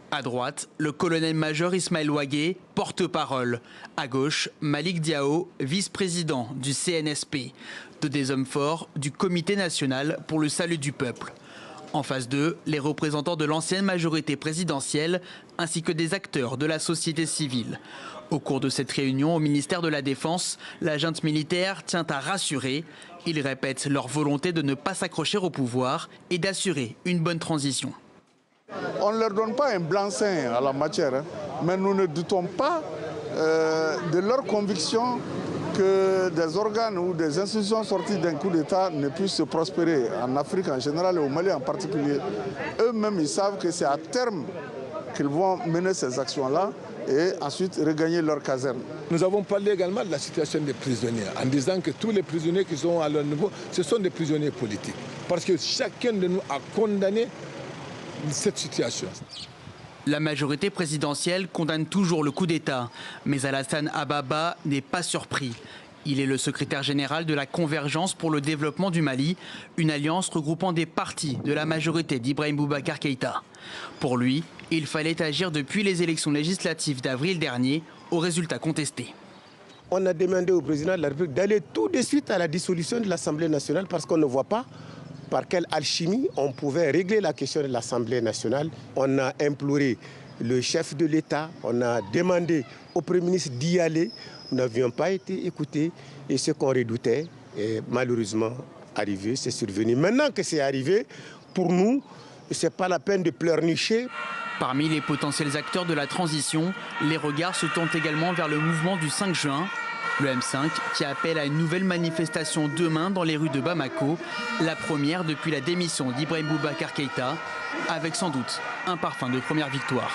À droite, le colonel-major Ismaël Ouagué, porte-parole. À gauche, Malick Diao, vice-président du CNSP. Des hommes forts du Comité national pour le salut du peuple. En face d'eux, les représentants de l'ancienne majorité présidentielle ainsi que des acteurs de la société civile. Au cours de cette réunion au ministère de la Défense, la junte militaire tient à rassurer. Ils répètent leur volonté de ne pas s'accrocher au pouvoir et d'assurer une bonne transition. On ne leur donne pas un blanc-seing à la matière, mais nous ne doutons pas de leur conviction que des organes ou des institutions sorties d'un coup d'État ne puissent se prospérer en Afrique en général et au Mali en particulier. Eux-mêmes, ils savent que c'est à terme qu'ils vont mener ces actions-là et ensuite regagner leur caserne. Nous avons parlé également de la situation des prisonniers en disant que tous les prisonniers qui sont à leur niveau, ce sont des prisonniers politiques. Parce que chacun de nous a condamné cette situation. La majorité présidentielle condamne toujours le coup d'État, mais Alassane Ababa n'est pas surpris. Il est le secrétaire général de la Convergence pour le développement du Mali, une alliance regroupant des partis de la majorité d'Ibrahim Boubacar Keïta. Pour lui, il fallait agir depuis les élections législatives d'avril dernier, aux résultats contestés. On a demandé au président de la République d'aller tout de suite à la dissolution de l'Assemblée nationale parce qu'on ne voit pas par quelle alchimie on pouvait régler la question de l'Assemblée nationale. On a imploré le chef de l'État, on a demandé au Premier ministre d'y aller. Nous n'avions pas été écoutés et ce qu'on redoutait est malheureusement arrivé, c'est survenu. Maintenant que c'est arrivé, pour nous, ce n'est pas la peine de pleurnicher. Parmi les potentiels acteurs de la transition, les regards se tournent également vers le mouvement du 5 juin. Le M5 qui appelle à une nouvelle manifestation demain dans les rues de Bamako, la première depuis la démission d'Ibrahim Boubacar Keïta, avec sans doute un parfum de première victoire.